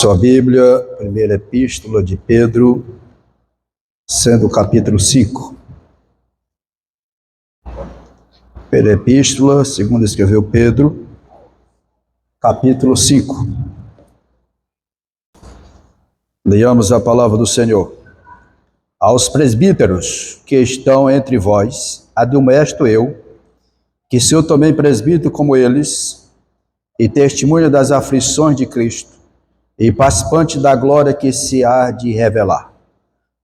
Sua Bíblia, primeira epístola de Pedro, sendo o capítulo 5. Primeira epístola, segundo escreveu Pedro, capítulo 5. Leiamos a palavra do Senhor. Aos presbíteros que estão entre vós, admoesto eu, que sou também presbítero como eles, e testemunha das aflições de Cristo, e participante da glória que se há de revelar.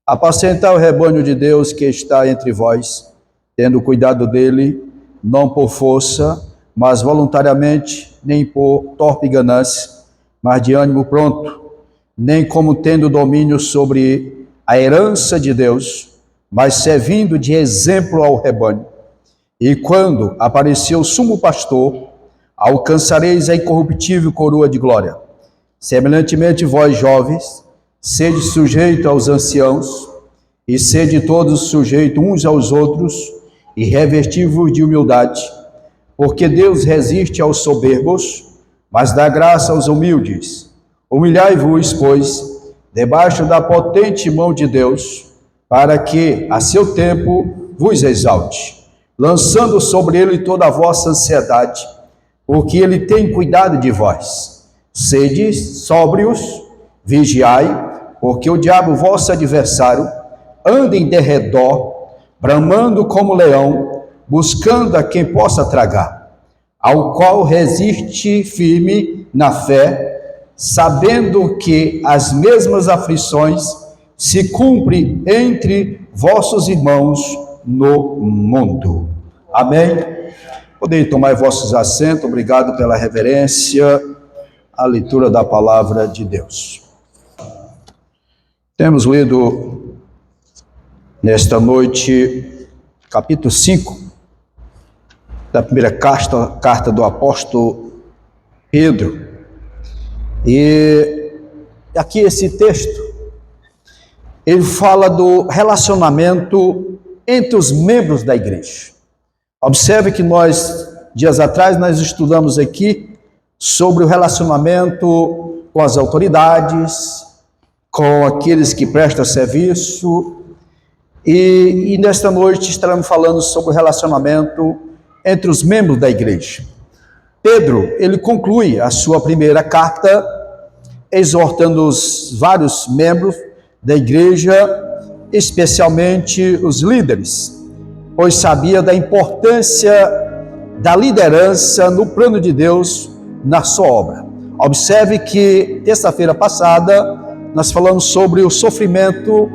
Apacentai o rebanho de Deus que está entre vós, tendo cuidado dele, não por força, mas voluntariamente, nem por torpe ganância, mas de ânimo pronto, nem como tendo domínio sobre a herança de Deus, mas servindo de exemplo ao rebanho. E quando apareceu o sumo pastor, alcançareis a incorruptível coroa de glória. Semelhantemente, vós, jovens, sede sujeitos aos anciãos, e sede todos sujeitos uns aos outros, e revesti-vos de humildade, porque Deus resiste aos soberbos, mas dá graça aos humildes. Humilhai-vos, pois, debaixo da potente mão de Deus, para que, a seu tempo, vos exalte, lançando sobre ele toda a vossa ansiedade, porque ele tem cuidado de vós. Sede sóbrios, vigiai, porque o diabo, vosso adversário, anda em derredor, bramando como leão, buscando a quem possa tragar, ao qual resiste firme na fé, sabendo que as mesmas aflições se cumprem entre vossos irmãos no mundo. Amém? Podem tomar vossos assentos. Obrigado pela reverência. A leitura da palavra de Deus. Temos lido nesta noite capítulo 5 da primeira carta do apóstolo Pedro. E aqui esse texto, ele fala do relacionamento entre os membros da igreja. Observe que dias atrás, nós estudamos aqui sobre o relacionamento com as autoridades, com aqueles que prestam serviço, e nesta noite estaremos falando sobre o relacionamento entre os membros da igreja. Pedro, ele conclui a sua primeira carta, exortando os vários membros da igreja, especialmente os líderes, pois sabia da importância da liderança no plano de Deus, na sua obra. Observe que terça-feira passada nós falamos sobre o sofrimento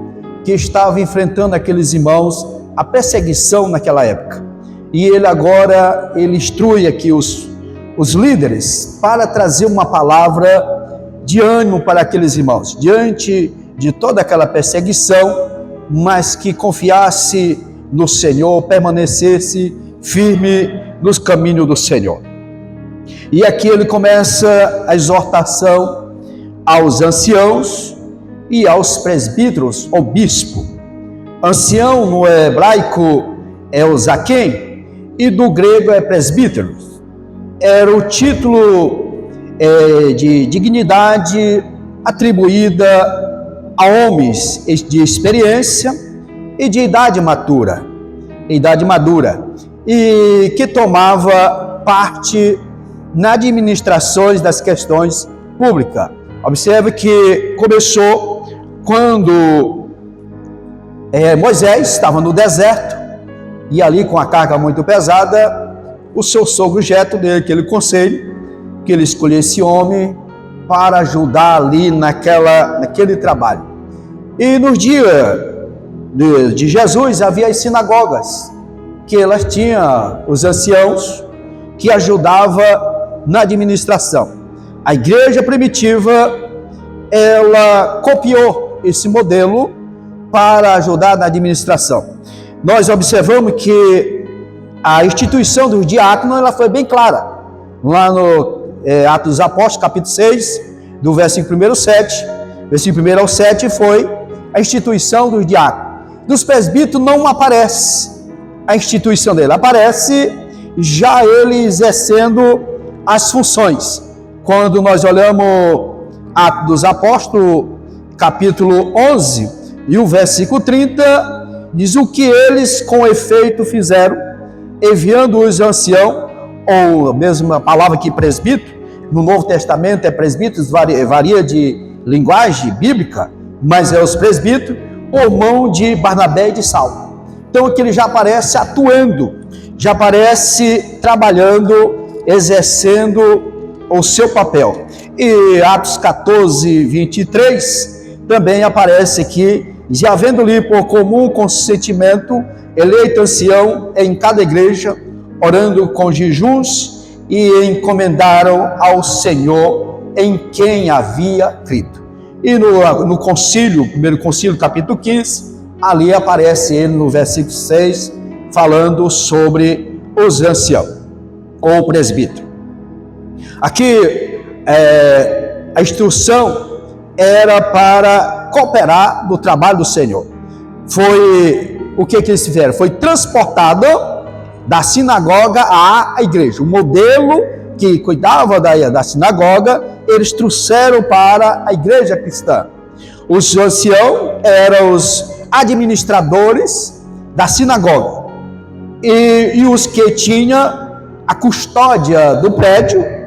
que estava enfrentando aqueles irmãos, a perseguição naquela época. E ele instrui aqui os líderes para trazer uma palavra de ânimo para aqueles irmãos, diante de toda aquela perseguição, mas que confiasse no Senhor, permanecesse firme nos caminhos do Senhor. E aqui ele começa a exortação aos anciãos e aos presbíteros, ou bispo. Ancião no hebraico é o zaquém, e do grego é presbítero. Era o título de dignidade atribuída a homens de experiência e de idade madura, e que tomava parte na administrações das questões públicas. Observe que começou quando Moisés estava no deserto, e ali com a carga muito pesada, o seu sogro Jetro deu aquele conselho, que ele escolhesse homem para ajudar ali naquele trabalho. E nos dias de Jesus havia as sinagogas, que elas tinham os anciãos que ajudavam na administração. A igreja primitiva, ela copiou esse modelo para ajudar na administração. Nós observamos que a instituição dos diáconos, ela foi bem clara. Lá no Atos dos Apóstolos, capítulo 6, do versículo 1 ao 7, versículo 1 ao 7 foi a instituição dos diáconos. Dos presbíteros não aparece a instituição dele, aparece já ele exercendo as funções. Quando nós olhamos Atos dos Apóstolos, capítulo 11, e o versículo 30, diz o que eles com efeito fizeram, enviando os anciãos, ou a mesma palavra que presbítero, no Novo Testamento é presbíteros, varia de linguagem bíblica, mas é os presbíteros, por mão de Barnabé e de Saulo. Então aqui ele já aparece atuando, já aparece trabalhando, exercendo o seu papel. E Atos 14, 23, também aparece aqui, já havendo-lhe por comum consentimento, eleito ancião em cada igreja, orando com jejuns, e encomendaram ao Senhor em quem havia crido. E no concílio, primeiro concílio, capítulo 15, ali aparece ele no versículo 6, falando sobre os anciãos, ou presbítero. Aqui, a instrução era para cooperar no trabalho do Senhor. Foi o que eles fizeram? Foi transportado da sinagoga à igreja. O modelo que cuidava da sinagoga, eles trouxeram para a igreja cristã. Os anciãos eram os administradores da sinagoga. E os que tinham a custódia do prédio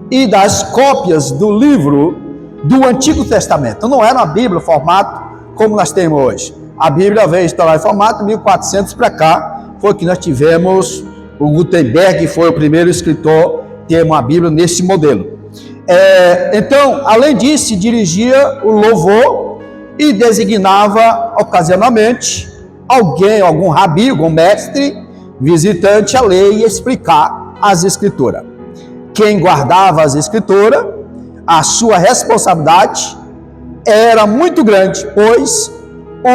e das cópias do livro do Antigo Testamento. Não era a Bíblia, formato como nós temos hoje. A Bíblia veio instalar em formato 1400 para cá, foi que nós tivemos, o Gutenberg foi o primeiro escritor a ter uma Bíblia nesse modelo. Então, além disso, dirigia o louvor e designava ocasionalmente alguém, algum rabi, algum mestre, visitante a ler e explicar as escrituras. Quem guardava as escrituras, a sua responsabilidade era muito grande, pois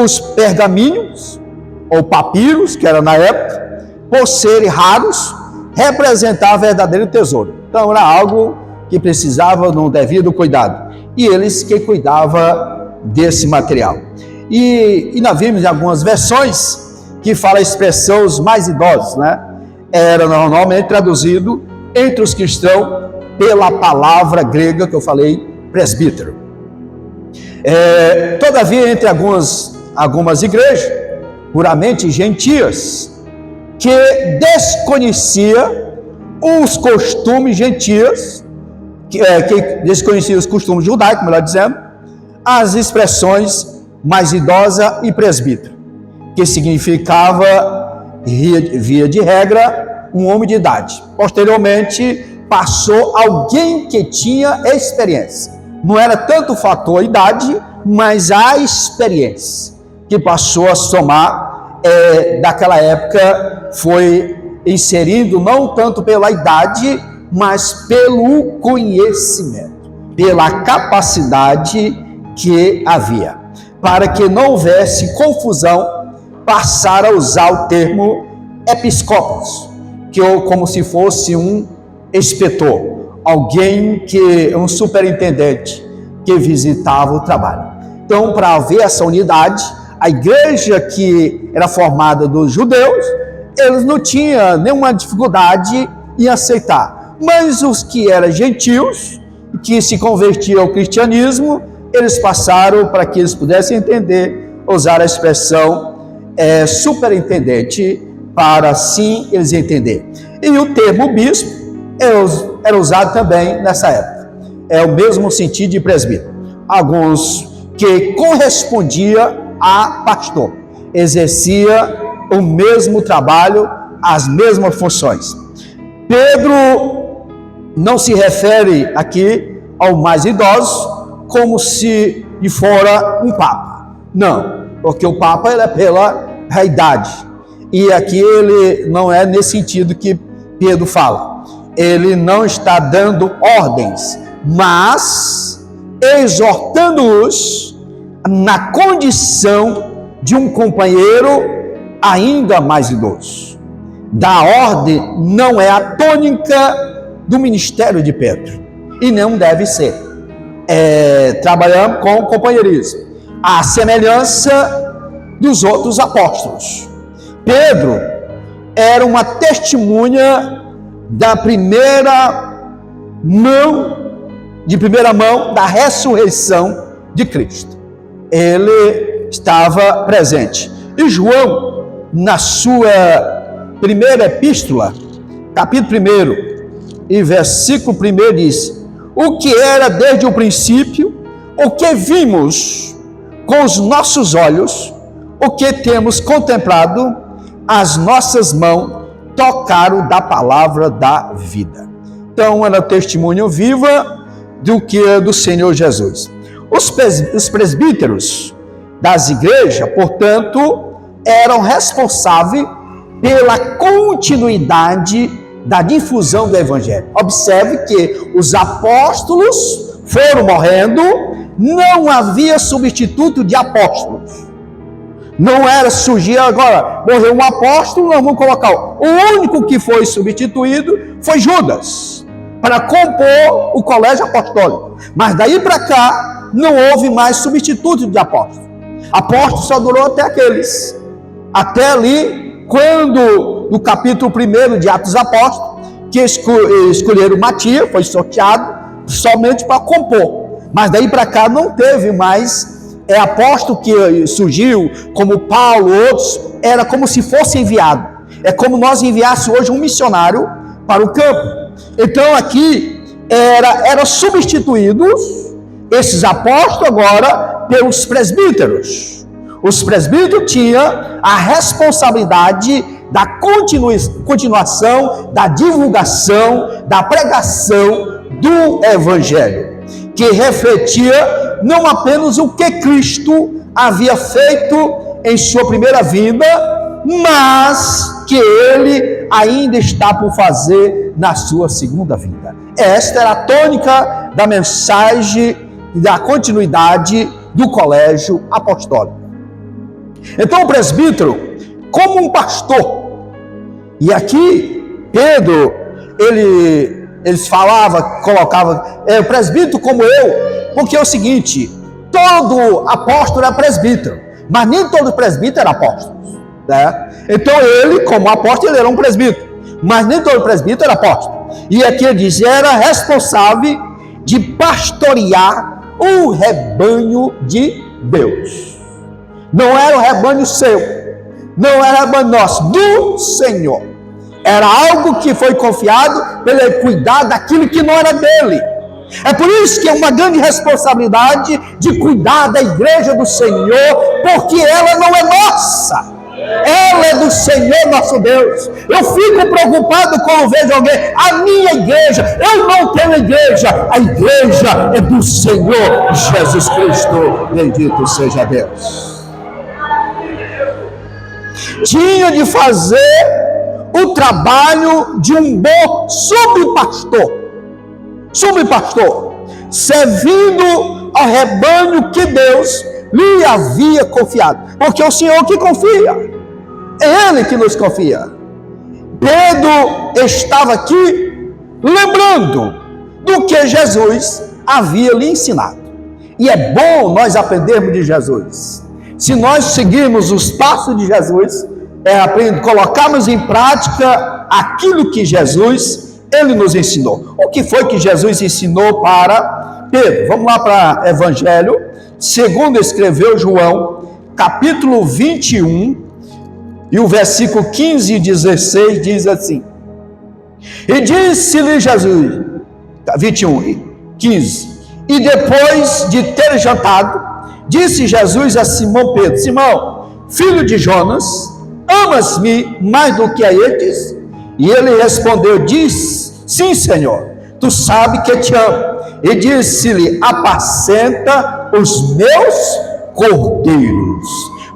os pergaminhos, ou papiros, que era na época, por serem raros, representavam verdadeiro tesouro. Então era algo que precisava de um devido cuidado. E eles que cuidavam desse material. E nós vimos em algumas versões que fala a expressão os mais idosos, né? Era normalmente traduzido entre os cristãos pela palavra grega que eu falei, presbítero. Todavia, entre algumas igrejas, puramente gentias, que desconhecia os costumes gentios, que desconhecia os costumes judaicos, melhor dizendo, as expressões mais idosa e presbítero, que significava, via de regra, um homem de idade. Posteriormente, passou alguém que tinha experiência. Não era tanto o fator idade, mas a experiência que passou a somar, daquela época, foi inserindo não tanto pela idade, mas pelo conhecimento, pela capacidade que havia. Para que não houvesse confusão, passaram a usar o termo episcópos, como se fosse um inspetor, alguém um superintendente que visitava o trabalho. Então, para haver essa unidade, a igreja que era formada dos judeus, eles não tinham nenhuma dificuldade em aceitar. Mas os que eram gentios, que se convertiam ao cristianismo, eles passaram para que eles pudessem entender, usar a expressão superintendente, para assim eles entenderem. E o termo bispo era usado também nessa época. É o mesmo sentido de presbítero. Alguns que correspondia a pastor, exercia o mesmo trabalho, as mesmas funções. Pedro não se refere aqui ao mais idoso como se fora um papa. Não, porque o papa ele é pela idade. E aqui ele não é nesse sentido que Pedro fala. Ele não está dando ordens, mas exortando-os na condição de um companheiro ainda mais idoso. Da ordem não é a tônica do ministério de Pedro, e não deve ser. Trabalhando com companheirismo, a semelhança dos outros apóstolos. Pedro era uma testemunha da primeira mão de primeira mão da ressurreição de Cristo. Ele estava presente. E João, na sua primeira epístola, capítulo 1 e versículo 1 diz: o que era desde o princípio, o que vimos com os nossos olhos, o que temos contemplado, as nossas mãos tocaram da palavra da vida. Então, era testemunho viva do Senhor Jesus. Os presbíteros das igrejas, portanto, eram responsáveis pela continuidade da difusão do evangelho. Observe que os apóstolos foram morrendo, não havia substituto de apóstolos. Não era surgir agora, morreu um apóstolo, nós vamos colocar. O único que foi substituído foi Judas, para compor o colégio apostólico. Mas daí para cá, não houve mais substituto de apóstolo. Apóstolo só durou até aqueles. Até ali, quando, no capítulo 1 de Atos Apóstolos, que escolheram Matias, foi sorteado somente para compor. Mas daí para cá não teve mais apóstolo que surgiu, como Paulo, outros, era como se fosse enviado. É como nós enviássemos hoje um missionário para o campo. Então aqui eram substituídos esses apóstolos agora pelos presbíteros. Os presbíteros tinham a responsabilidade da continuação, da divulgação, da pregação do evangelho, que refletia não apenas o que Cristo havia feito em sua primeira vinda, mas que ele ainda está por fazer na sua segunda vinda. Esta era a tônica da mensagem e da continuidade do colégio apostólico. Então o presbítero, como um pastor, e aqui Pedro, eles colocavam, o presbítero como eu, porque é o seguinte, todo apóstolo é presbítero, mas nem todo presbítero era apóstolo, né? Então ele, como apóstolo, ele era um presbítero, mas nem todo presbítero era apóstolo. E aqui ele diz, era responsável de pastorear o rebanho de Deus. Não era o rebanho seu, não era o rebanho nosso, do Senhor. Era algo que foi confiado para ele cuidar daquilo que não era dele. É por isso que é uma grande responsabilidade de cuidar da igreja do Senhor, porque ela não é nossa. Ela é do Senhor nosso Deus. Eu fico preocupado quando vejo alguém, a minha igreja, eu não tenho igreja, a igreja é do Senhor Jesus Cristo, bendito seja Deus. Tinha de fazer o trabalho de um bom subpastor, servindo ao rebanho que Deus lhe havia confiado, porque é o Senhor que confia, é Ele que nos confia. Pedro estava aqui lembrando do que Jesus havia lhe ensinado, e é bom nós aprendermos de Jesus. Se nós seguirmos os passos de Jesus, colocarmos em prática aquilo que ele nos ensinou. O que foi que Jesus ensinou para Pedro? Vamos lá para o Evangelho, segundo escreveu João, capítulo 21, e o versículo 15 e 16 diz assim: e disse-lhe Jesus, 21, 15, e depois de ter jantado, disse Jesus a Simão Pedro: Simão, filho de Jonas, amas-me mais do que a estes? E ele respondeu, diz, sim, Senhor, tu sabes que te amo. E disse-lhe, apacenta os meus cordeiros.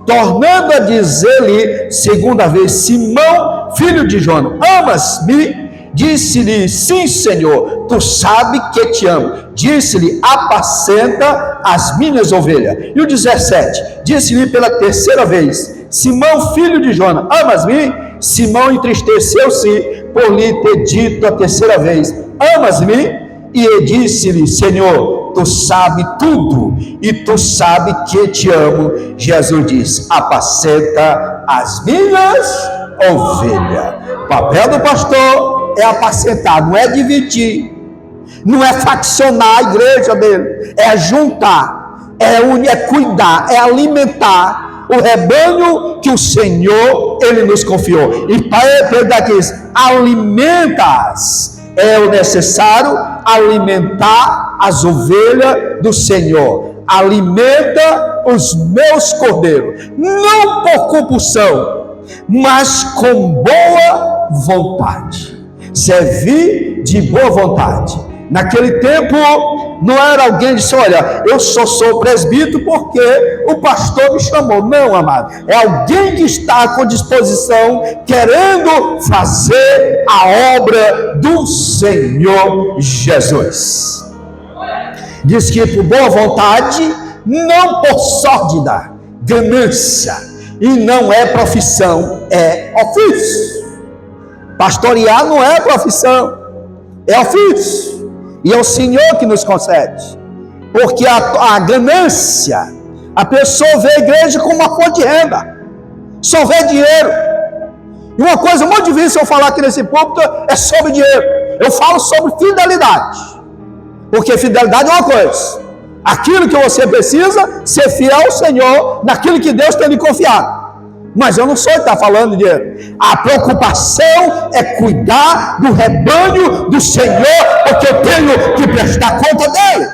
Tornando a dizer-lhe segunda vez, Simão, filho de Jonas, amas-me? Disse-lhe, sim, Senhor, tu sabes que te amo. Disse-lhe, apacenta as minhas ovelhas. E o 17, disse-lhe pela terceira vez, Simão, filho de Jonas, amas-me? Simão entristeceu-se por lhe ter dito a terceira vez, amas-me? E disse-lhe, Senhor, tu sabes tudo, e tu sabes que te amo. Jesus disse, apacenta as minhas ovelhas. O papel do pastor é apacentar, não é dividir. não é faccionar a igreja dele, é juntar, é cuidar, é alimentar o rebanho que o Senhor, ele nos confiou. E Pedro diz: alimenta-as. É o necessário alimentar as ovelhas do Senhor. Alimenta os meus cordeiros, não por compulsão, mas com boa vontade. Servir de boa vontade. Naquele tempo, não era alguém que disse: olha, eu só sou presbítero porque o pastor me chamou. Não, amado. É alguém que está com disposição, querendo fazer a obra do Senhor Jesus. Diz que por boa vontade, não por sórdida ganância. E não é profissão, é ofício. Pastorear não é profissão, é ofício. E é o Senhor que nos concede. Porque a ganância, a pessoa vê a igreja como uma fonte de renda, só vê dinheiro. E uma coisa muito difícil eu falar aqui nesse púlpito é sobre dinheiro. Eu falo sobre fidelidade. Porque fidelidade é uma coisa: aquilo que você precisa, ser fiel ao Senhor naquilo que Deus tem lhe confiado. Mas eu não sou que está falando de dinheiro. A preocupação é cuidar do rebanho do Senhor, porque eu tenho que prestar conta dele.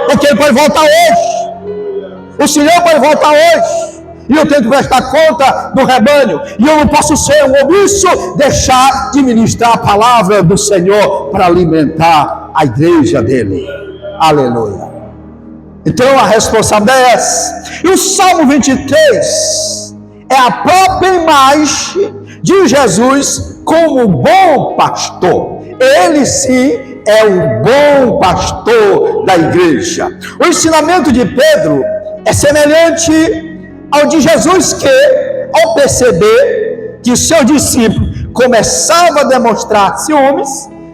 Porque ele pode voltar hoje. O Senhor pode voltar hoje. E eu tenho que prestar conta do rebanho. E eu não posso ser um omisso, deixar de ministrar a palavra do Senhor para alimentar a igreja dele. Aleluia. Então a responsabilidade é essa. E o Salmo 23 é a própria imagem de Jesus como bom pastor. Ele sim é o bom pastor da igreja. O ensinamento de Pedro é semelhante ao de Jesus, que, ao perceber que seu discípulo começava a demonstrar ciúmes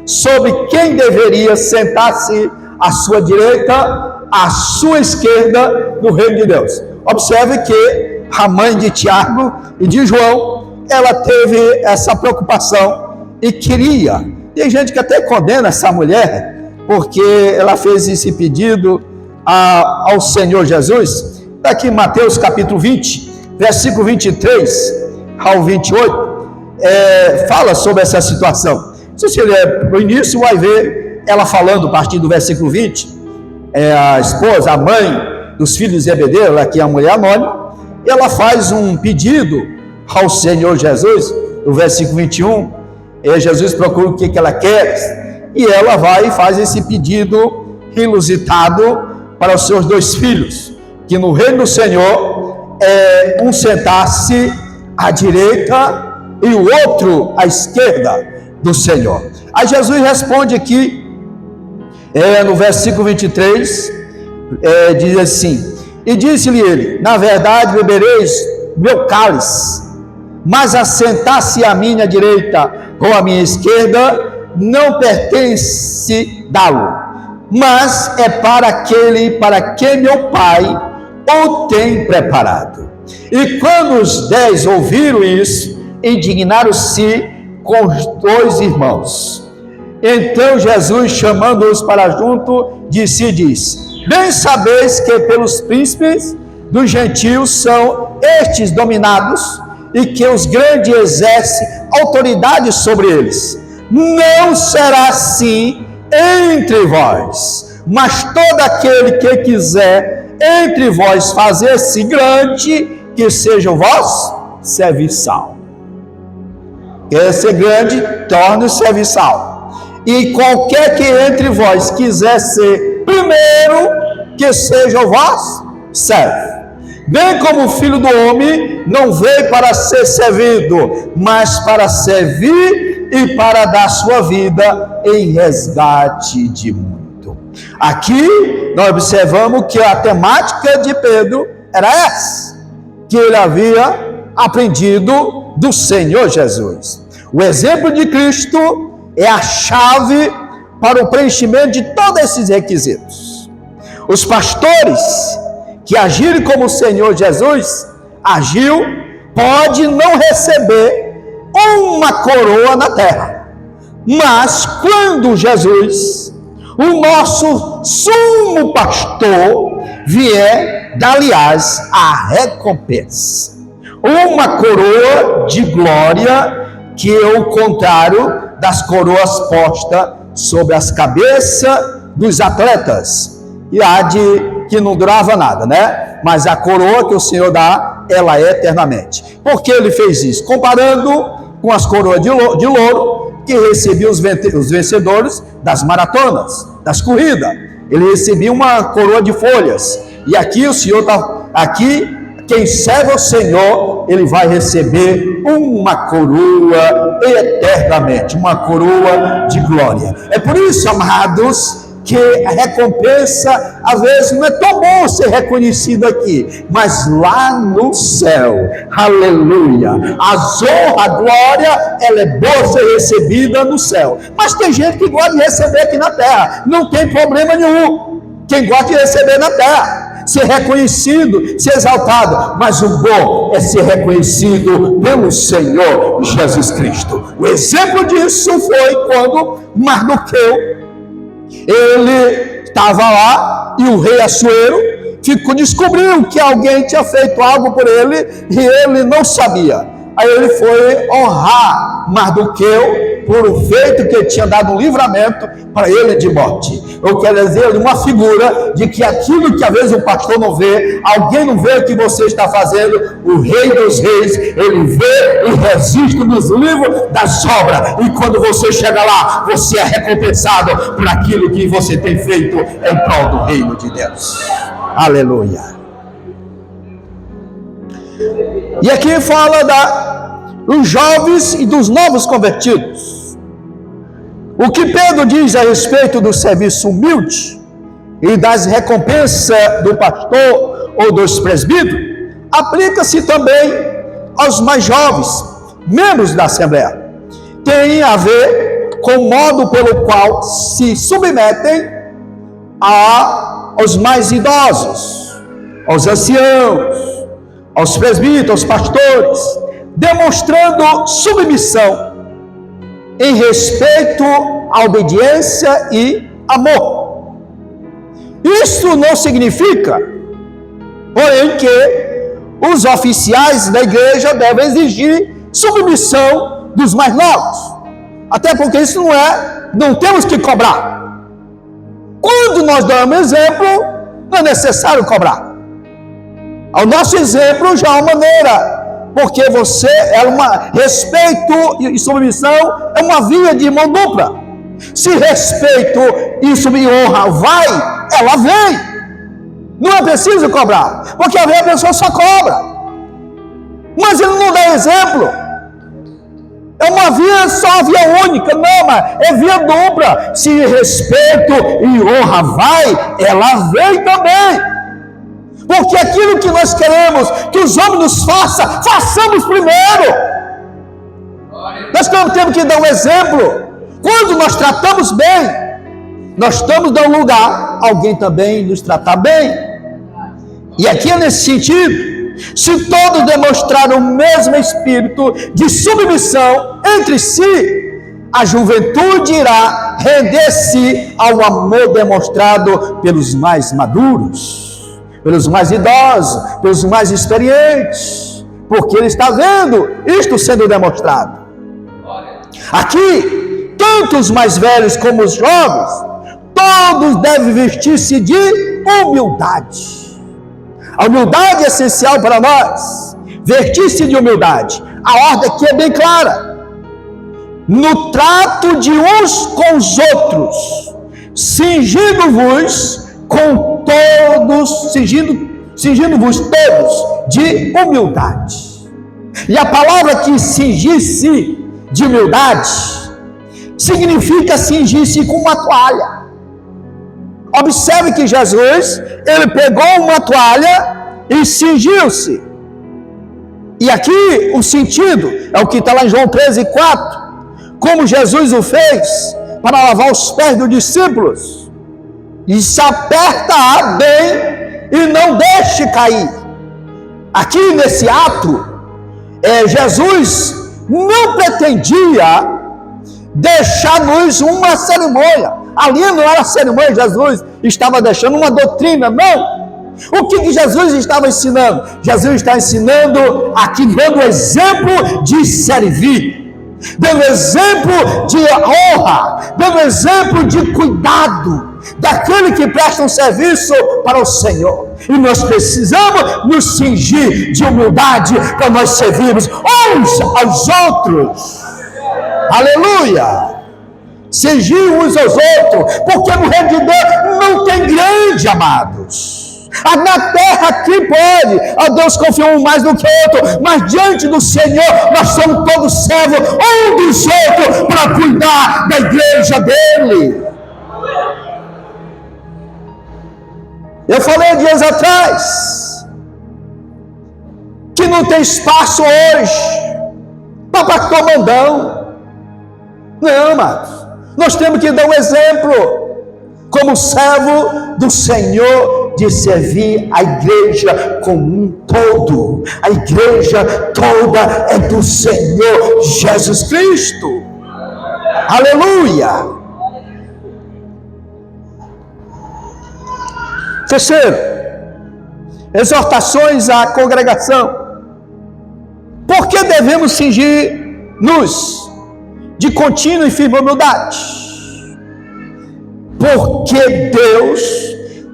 sobre quem deveria sentar-se à sua direita, à sua esquerda no reino de Deus. Observe que a mãe de Tiago e de João, ela teve essa preocupação e queria. Tem gente que até condena essa mulher, porque ela fez esse pedido ao Senhor Jesus. Está aqui em Mateus capítulo 20, versículo 23 ao 28, fala sobre essa situação. Se você ler o início, vai ver ela falando a partir do versículo 20, a esposa, a mãe dos filhos de Zebedeu, aqui a mulher anônima, ela faz um pedido ao Senhor Jesus, no versículo 21, Jesus procura o que ela quer, e ela vai e faz esse pedido inusitado para os seus dois filhos, que no reino do Senhor, um sentar-se à direita e o outro à esquerda do Senhor. Aí Jesus responde aqui, no versículo 23, diz assim: e disse-lhe ele: na verdade bebereis meu cálice, mas assentar-se à minha direita ou à minha esquerda não pertence dá-lo, mas é para aquele para quem meu Pai o tem preparado. E quando os 10 ouviram isso, indignaram-se com os dois irmãos. Então Jesus, chamando-os para junto, disse: bem sabeis que pelos príncipes dos gentios são estes dominados, e que os grandes exercem autoridade sobre eles. Não será assim entre vós, mas todo aquele que quiser entre vós fazer-se grande, que seja o vosso serviçal. Quer ser grande, torne-se serviçal. E qualquer que entre vós quiser ser primeiro, que seja o vosso servo. Bem como o Filho do Homem não veio para ser servido, mas para servir e para dar sua vida em resgate de muito. Aqui nós observamos que a temática de Pedro era essa, que ele havia aprendido do Senhor Jesus. O exemplo de Cristo é a chave para o preenchimento de todos esses requisitos. Os pastores que agirem como o Senhor Jesus agiu, pode não receber uma coroa na terra, Mas quando Jesus, o nosso sumo pastor, vier, dar-lhe-ás a recompensa, uma coroa de glória, que é o contrário das coroas postas sobre as cabeças dos atletas, e há de que não durava nada, né? Mas a coroa que o Senhor dá, ela é eternamente. Por que ele fez isso? Comparando com as coroas de louro que recebiam os vencedores das maratonas, das corridas. Ele recebia uma coroa de folhas. E aqui o Senhor está, aqui quem serve ao Senhor, ele vai receber uma coroa eternamente, uma coroa de glória. É por isso, amados, que a recompensa, às vezes, não é tão bom ser reconhecido aqui, mas lá no céu, aleluia, as honras, a glória, ela é boa ser recebida no céu. Mas tem gente que gosta de receber aqui na terra, não tem problema nenhum. Quem gosta de receber na terra, ser reconhecido, ser exaltado, mas o bom é ser reconhecido pelo Senhor Jesus Cristo. O exemplo disso foi quando Mardoqueu, ele estava lá e o rei Assuero descobriu que alguém tinha feito algo por ele e ele não sabia. Aí ele foi honrar Mardoqueu por o feito que ele tinha dado um livramento para ele de morte. Eu quero dizer, uma figura de que aquilo que às vezes o pastor não vê, alguém não vê o que você está fazendo, o Rei dos Reis, ele vê e resiste nos livros das obras. E quando você chega lá, você é recompensado por aquilo que você tem feito em prol do reino de Deus. Aleluia. E aqui fala dos jovens e dos novos convertidos. O que Pedro diz a respeito do serviço humilde e das recompensas do pastor ou dos presbíteros, aplica-se também aos mais jovens, membros da Assembleia. Tem a ver com o modo pelo qual se submetem aos mais idosos, aos anciãos, aos presbíteros, aos pastores, demonstrando submissão em respeito à obediência e amor. Isso não significa, porém, que os oficiais da igreja devem exigir submissão dos mais novos, até porque isso não temos que cobrar. Quando nós damos exemplo, não é necessário cobrar. Ao nosso exemplo já é uma maneira, porque respeito e submissão é uma via de mão dupla. Se respeito e honra ela vem. Não é preciso cobrar, porque às vezes a pessoa só cobra, mas ele não dá exemplo. É uma via só, via única, não, mas é via dupla. Se respeito e honra ela vem também. Porque aquilo que nós queremos que os homens nos façam, façamos primeiro. Nós temos que dar um exemplo. Quando nós tratamos bem, nós estamos dando lugar a alguém também nos tratar bem. E aqui é nesse sentido, se todos demonstrarem o mesmo espírito de submissão entre si, a juventude irá render-se ao amor demonstrado pelos mais maduros, pelos mais idosos, pelos mais experientes, porque ele está vendo isto sendo demonstrado. Aqui, tanto os mais velhos como os jovens, todos devem vestir-se de humildade. A humildade é essencial para nós. Vestir-se de humildade. A ordem aqui é bem clara. No trato de uns com os outros, cingindo-vos todos de humildade. E a palavra que cingir-se de humildade significa cingir-se com uma toalha. Observe que Jesus, ele pegou uma toalha e cingiu-se. E aqui o sentido é o que está lá em João 13:4, como Jesus o fez para lavar os pés dos discípulos. E se aperta bem e não deixe cair. Aqui nesse ato, Jesus não pretendia deixar-nos uma cerimônia. Ali não era cerimônia, Jesus estava deixando uma doutrina, não. O que Jesus estava ensinando? Jesus está ensinando aqui, dando exemplo de servir, dando exemplo de honra, dando exemplo de cuidado, daquele que presta um serviço para o Senhor. E nós precisamos nos cingir de humildade para nós servirmos uns aos outros. Aleluia! Cingir uns aos outros, porque no reino de Deus não tem grande, amados. Na terra aqui pode, a Deus confia um mais do que outro, mas diante do Senhor nós somos todos servos um dos outros para cuidar da igreja dele. Eu falei dias atrás que não tem espaço hoje para pastor mandão. Não, amados, nós temos que dar um exemplo como servo do Senhor, de servir a igreja como um todo. A igreja toda é do Senhor Jesus Cristo. Aleluia! Terceiro, exortações à congregação. Por que devemos cingir-nos de contínua e firme humildade? Porque Deus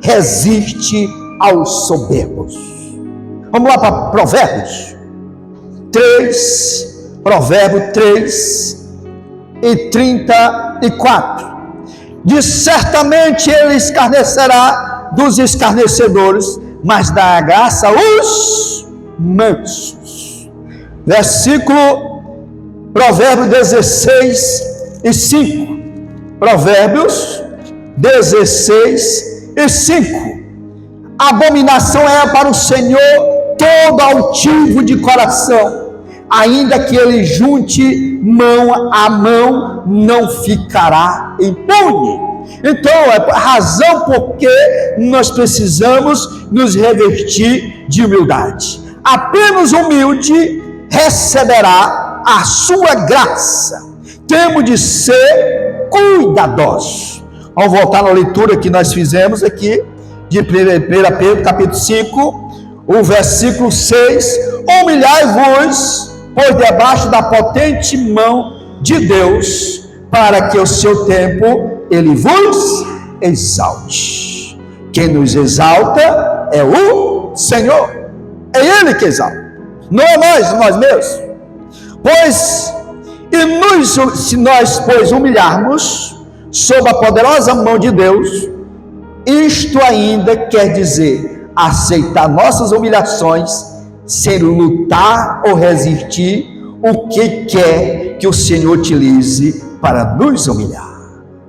resiste aos soberbos. Vamos lá para Provérbios 3, Provérbio 3 e 34. Diz: certamente ele escarnecerá dos escarnecedores, mas dá graça aos mansos. Versículo Provérbio 16 e 5. Provérbios 16 e 5. Abominação é para o Senhor todo altivo de coração, ainda que ele junte mão a mão, não ficará impune. Então é a razão porque nós precisamos nos revestir de humildade. Apenas humilde receberá a sua graça. Temos de ser cuidadosos. Vamos voltar na leitura que nós fizemos aqui, de 1 Pedro, capítulo 5, o versículo 6. Humilhai-vos, pois debaixo da potente mão de Deus, para que o seu tempo ele vos exalte. Quem nos exalta é o Senhor. É Ele que exalta, não é nós mesmos. Se nós, pois, humilharmos sob a poderosa mão de Deus, isto ainda quer dizer aceitar nossas humilhações, sem lutar ou resistir o que quer que o Senhor utilize para nos humilhar.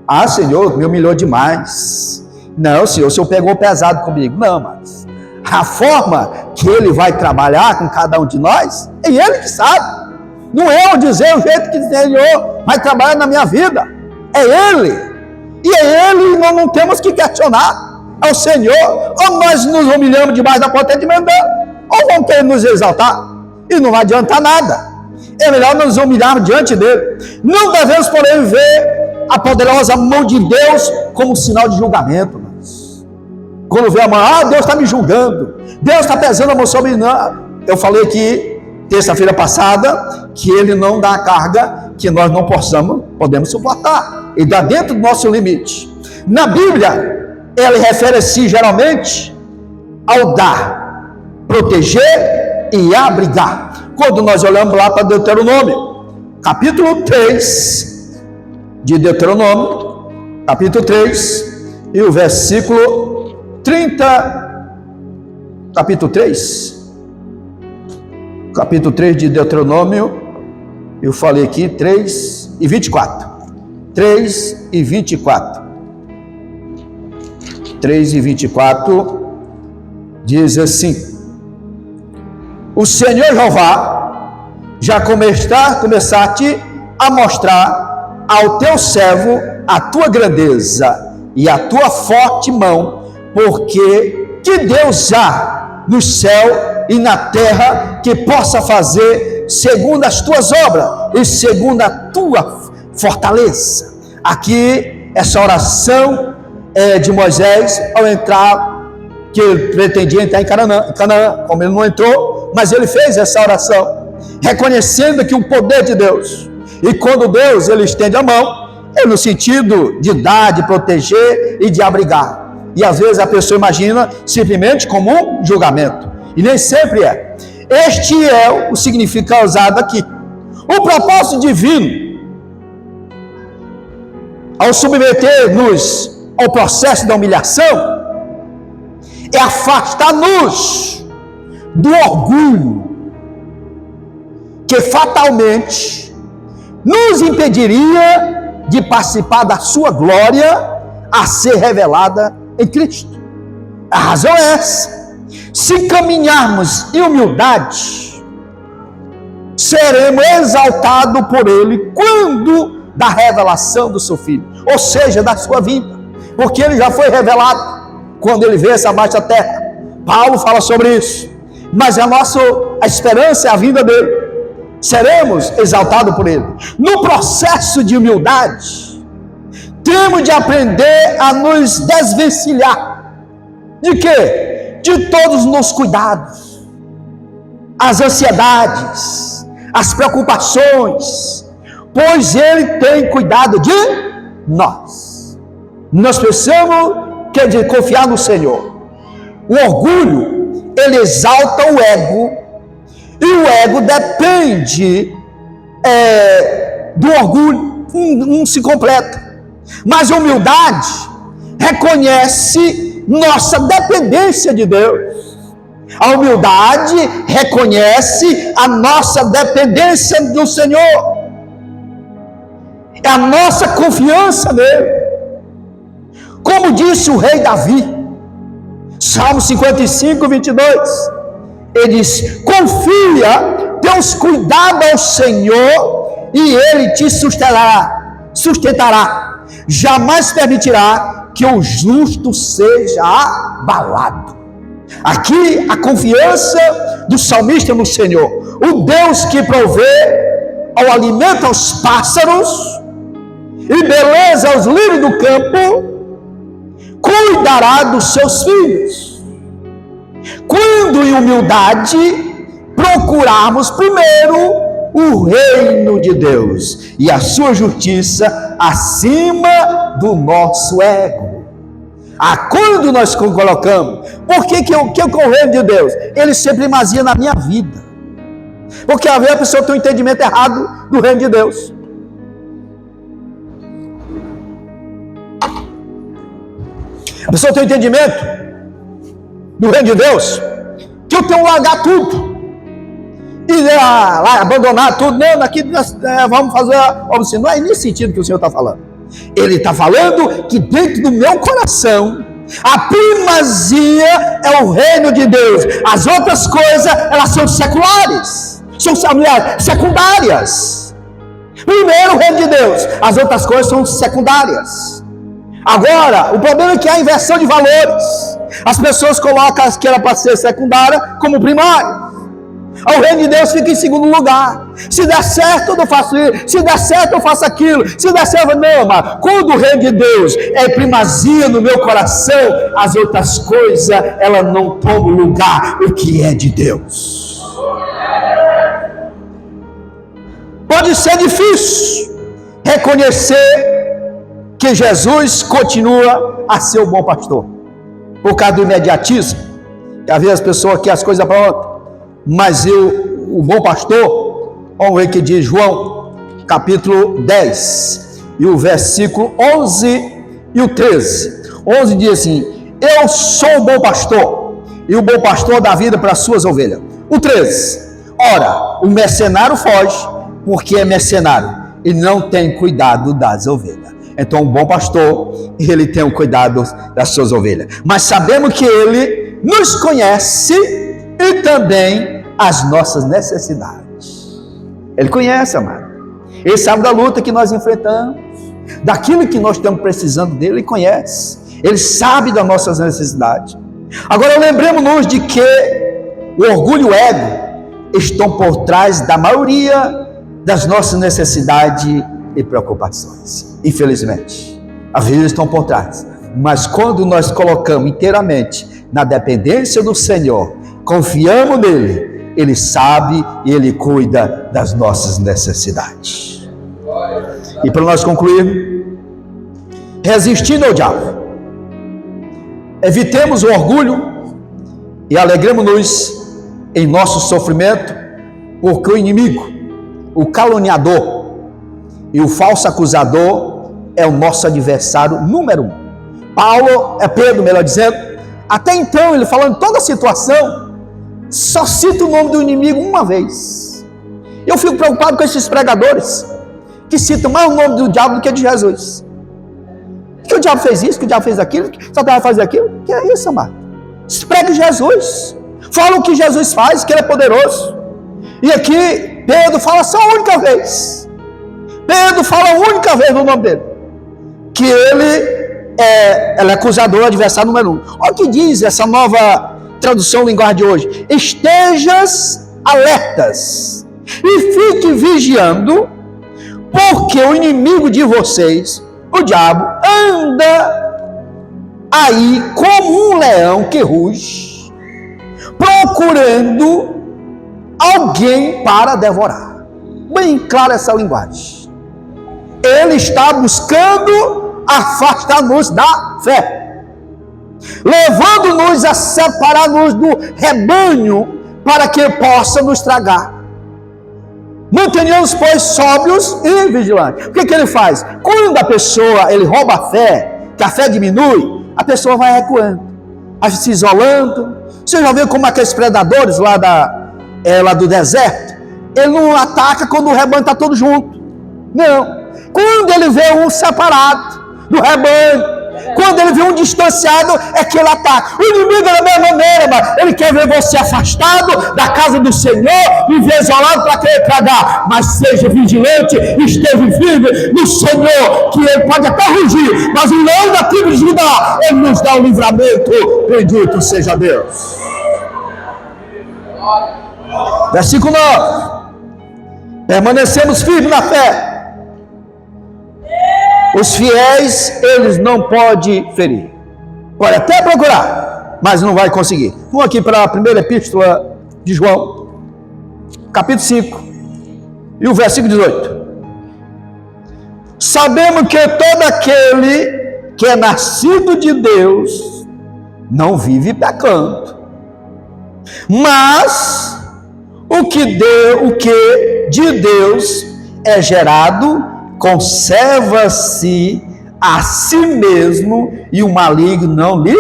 Ah, Senhor, me humilhou demais. Não, Senhor, o Senhor pegou pesado comigo. Não, mas a forma que Ele vai trabalhar com cada um de nós, é Ele que sabe. Não é eu dizer o jeito que o Senhor vai trabalhar na minha vida. É Ele. E é Ele, e nós não temos que questionar. É o Senhor. Ou nós nos humilhamos debaixo da potente mão dele, ou vão querer nos exaltar. E não vai adiantar nada. É melhor nos humilharmos diante dele. Não devemos, porém, ver a poderosa mão de Deus como sinal de julgamento. Mas quando vê a mão, Deus está me julgando. Deus está pesando a mão sobre mim. Eu falei aqui terça-feira passada, que Ele não dá a carga que nós não podemos suportar. Ele dá dentro do nosso limite. Na Bíblia, Ele refere-se geralmente ao dar, proteger e abrigar. Quando nós olhamos lá para Deuteronômio, capítulo 3 de Deuteronômio, capítulo 3, e o versículo 30, capítulo 3 de Deuteronômio, eu falei aqui 3 e 24. 3 e 24. 3 e 24 diz assim: o Senhor Jeová já começaste a mostrar ao teu servo a tua grandeza e a tua forte mão, porque que Deus há no céu e na terra que possa fazer segundo as tuas obras e segundo a tua fortaleça. Aqui, essa oração de Moisés ao entrar, que ele pretendia entrar em Canaã, como ele não entrou, mas ele fez essa oração, reconhecendo que o poder de Deus, e quando Deus ele estende a mão, é no sentido de dar, de proteger e de abrigar. E às vezes a pessoa imagina simplesmente como um julgamento, e nem sempre é. Este é o significado usado aqui. O propósito divino, ao submeter-nos ao processo da humilhação, é afastar-nos do orgulho que fatalmente nos impediria de participar da sua glória a ser revelada em Cristo. A razão é essa: se caminharmos em humildade, seremos exaltados por Ele quando da revelação do seu Filho, ou seja, da sua vinda, porque Ele já foi revelado quando Ele veio essa baixa terra. Paulo fala sobre isso, mas a esperança é a vinda dEle. Seremos exaltados por Ele. No processo de humildade, temos de aprender a nos desvencilhar de quê? De todos os cuidados, as ansiedades, as preocupações, pois Ele tem cuidado de nós. Nós precisamos confiar no Senhor. O orgulho, ele exalta o ego, e o ego depende do orgulho, não se completa. Mas a humildade reconhece nossa dependência de Deus. A humildade reconhece a nossa dependência do Senhor, é a nossa confiança nele. Como disse o rei Davi, Salmo 55, 22, ele diz: confia teus cuidados ao Senhor e Ele te sustentará, jamais permitirá que o justo seja abalado. Aqui a confiança do salmista no Senhor, o Deus que provê ao alimento aos pássaros e beleza aos lírios do campo, cuidará dos seus filhos. Quando em humildade procurarmos primeiro o reino de Deus e a sua justiça acima do nosso ego. Quando nós colocamos, por que o reino de Deus? Ele sempre primazia na minha vida, porque às vezes a pessoa tem um entendimento errado do reino de Deus. A pessoa tem um entendimento do reino de Deus, que eu tenho que largar tudo e lá abandonar tudo. Não, daqui vamos fazer obra. Não é nesse sentido que o Senhor está falando. Ele está falando que dentro do meu coração a primazia é o reino de Deus. As outras coisas, elas são seculares, são secundárias. Primeiro o reino de Deus, as outras coisas são secundárias. Agora, o problema é que há a inversão de valores. As pessoas colocam as que era para ser secundária como primária. O reino de Deus fica em segundo lugar. Se der certo, eu faço isso. Se der certo, eu faço aquilo. Se der certo, não, mas quando o reino de Deus é primazia no meu coração, as outras coisas, ela não tomam lugar, o que é de Deus. Pode ser difícil reconhecer que Jesus continua a ser o bom pastor, por causa do imediatismo, que às vezes as pessoas querem as coisas prontas, mas o bom pastor, vamos ver que diz João, capítulo 10, e o versículo 11 e o 13, 11 diz assim: eu sou o bom pastor, e o bom pastor dá vida para as suas ovelhas. O 13, ora, o mercenário foge, porque é mercenário, e não tem cuidado das ovelhas. Então o bom pastor, ele tem o cuidado das suas ovelhas. Mas sabemos que ele nos conhece e também as nossas necessidades. Ele conhece, amado. Ele sabe da luta que nós enfrentamos, daquilo que nós estamos precisando dele, ele conhece. Ele sabe das nossas necessidades. Agora lembremos-nos de que o orgulho e o ego estão por trás da maioria das nossas necessidades e preocupações. Infelizmente, as vidas estão por trás. Mas quando nós colocamos inteiramente na dependência do Senhor, confiamos nele, ele sabe e ele cuida das nossas necessidades. E para nós concluir, resistindo ao diabo, evitemos o orgulho e alegremos-nos em nosso sofrimento, porque o inimigo, o caluniador e o falso acusador é o nosso adversário número 1. Pedro, melhor dizendo, até então ele falando toda a situação, só cita o nome do inimigo uma vez. Eu fico preocupado com esses pregadores que citam mais o nome do diabo do que de Jesus. Que o diabo fez isso, que o diabo fez aquilo, que Satanás vai fazer aquilo. Que é isso, amado? Pregue Jesus. Fala o que Jesus faz, que ele é poderoso. E aqui Pedro fala só a única vez. Pedro fala a única vez no nome dele. Que ele é acusador, adversário número 1. Olha o que diz essa nova tradução linguagem de hoje. Estejas alertas e fique vigiando, porque o inimigo de vocês, o diabo, anda aí como um leão que ruge, procurando alguém para devorar. Bem clara essa linguagem. Ele está buscando afastar-nos da fé, levando-nos a separar-nos do rebanho, para que possa nos tragar. Mantenhamos, pois, sóbrios e vigilantes. O que ele faz? Quando a pessoa, ele rouba a fé, que a fé diminui, a pessoa vai recuando, vai se isolando. Você já viu como aqueles predadores lá do deserto, ele não ataca quando o rebanho está todo junto. Não. Quando ele vê um separado do rebanho, quando ele vê um distanciado, é que ele ataca. O inimigo da mesma maneira, mas ele quer ver você afastado da casa do Senhor, viver isolado para querer tragar. Mas seja vigilante, esteja firme no Senhor, que ele pode até rugir, mas o leão da tribo de Judá, ele nos dá o livramento. Bendito seja Deus. Versículo 9. Permanecemos firmes na fé. Os fiéis, eles não podem ferir. Pode até procurar, mas não vai conseguir. Vamos aqui para a primeira epístola de João, capítulo 5, e o versículo 18. Sabemos que todo aquele que é nascido de Deus não vive pecando. Mas o que de Deus é gerado conserva-se a si mesmo, e o maligno não lhe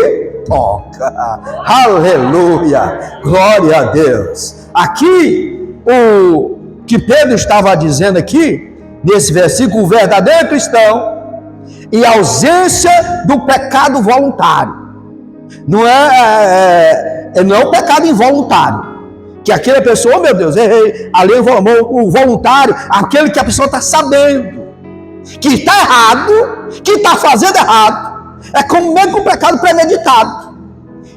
toca. Aleluia, glória a Deus. Aqui, o que Pedro estava dizendo aqui, nesse versículo, o verdadeiro cristão e a ausência do pecado voluntário. Não é o pecado involuntário, que aquela pessoa, oh meu Deus, errei, ali o voluntário, aquele que a pessoa está sabendo que está errado, que está fazendo errado, é como mesmo com o pecado premeditado.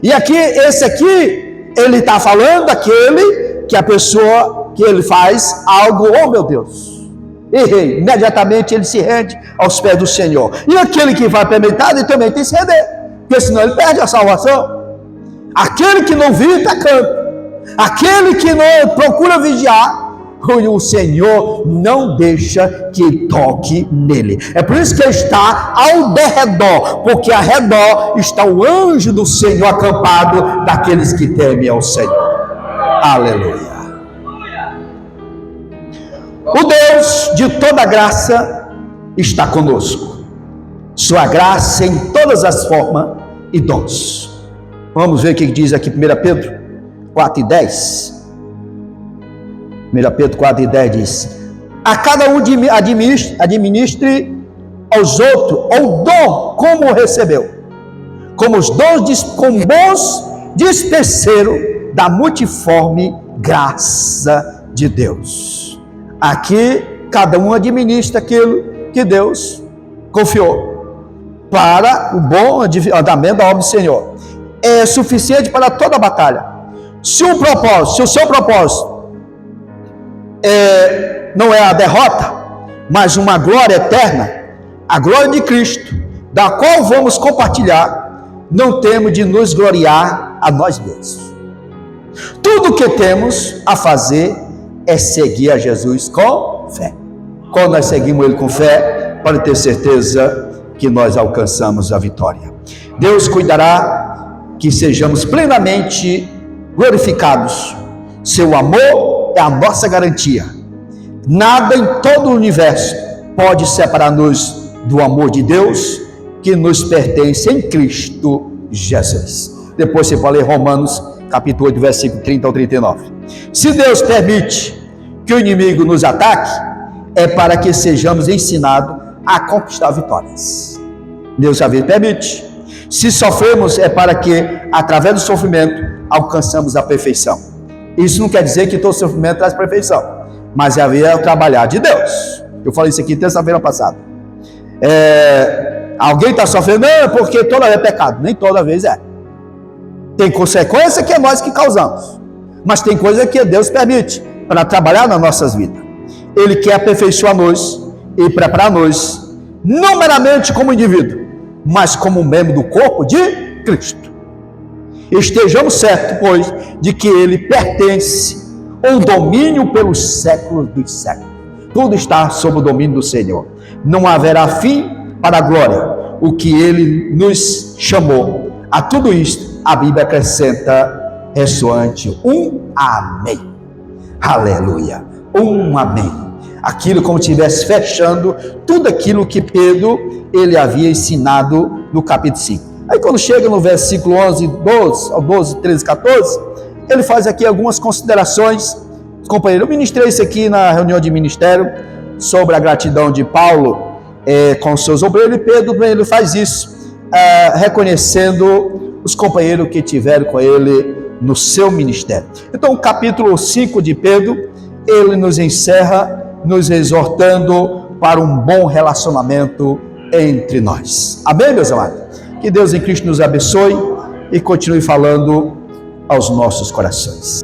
E aqui, esse aqui, ele está falando daquele que a pessoa, que ele faz algo, oh meu Deus, errei, imediatamente ele se rende aos pés do Senhor. E aquele que vai premeditado, ele também tem que se render, porque senão ele perde a salvação. Aquele que não vive pecando, aquele que não procura vigiar, o Senhor não deixa que toque nele. É por isso que ele está ao derredor, porque ao redor está o anjo do Senhor acampado daqueles que temem ao Senhor. Aleluia. O Deus de toda graça está conosco. Sua graça em todas as formas e dons. Vamos ver o que diz aqui 1 Pedro 4:10. 1 Pedro 4:10 diz: a cada um administre aos outros o dom como recebeu, como os dons com bons dispenseiros da multiforme graça de Deus. Aqui cada um administra aquilo que Deus confiou para o bom andamento da obra do Senhor. É suficiente para toda a batalha. Se o seu propósito não é a derrota, mas uma glória eterna, a glória de Cristo, da qual vamos compartilhar, não temos de nos gloriar a nós mesmos. Tudo o que temos a fazer é seguir a Jesus com fé. Quando nós seguimos Ele com fé, pode ter certeza que nós alcançamos a vitória. Deus cuidará que sejamos plenamente glorificados. Seu amor é a nossa garantia. Nada em todo o universo pode separar-nos do amor de Deus que nos pertence em Cristo Jesus. Depois você pode ler Romanos capítulo 8, versículo 30 ao 39. Se Deus permite que o inimigo nos ataque, é para que sejamos ensinados a conquistar vitórias. Deus às vezes permite. Se sofremos, é para que, através do sofrimento, alcançamos a perfeição. Isso não quer dizer que todo sofrimento traz perfeição, mas é o trabalhar de Deus. Eu falei isso aqui terça-feira passada. Alguém está sofrendo, não, é porque toda vez é pecado. Nem toda vez é. Tem consequência que é nós que causamos, mas tem coisa que Deus permite para trabalhar nas nossas vidas. Ele quer aperfeiçoar-nos e preparar-nos, não meramente como indivíduo, mas como membro do corpo de Cristo. Estejamos certos, pois, de que Ele pertence ao domínio pelos séculos dos séculos. Tudo está sob o domínio do Senhor. Não haverá fim para a glória, o que Ele nos chamou. A tudo isto, a Bíblia acrescenta ressoante um amém. Aleluia, um amém. Aquilo como se estivesse fechando tudo aquilo que Pedro ele havia ensinado no capítulo 5. Aí quando chega no versículo 11, 12, 13, 14, ele faz aqui algumas considerações. Companheiro, eu ministrei isso aqui na reunião de ministério sobre a gratidão de Paulo com os seus obreiros, e Pedro ele faz isso, reconhecendo os companheiros que tiveram com ele no seu ministério. Então o capítulo 5 de Pedro, ele nos encerra nos exortando para um bom relacionamento entre nós. Amém, meus amados? Que Deus em Cristo nos abençoe e continue falando aos nossos corações.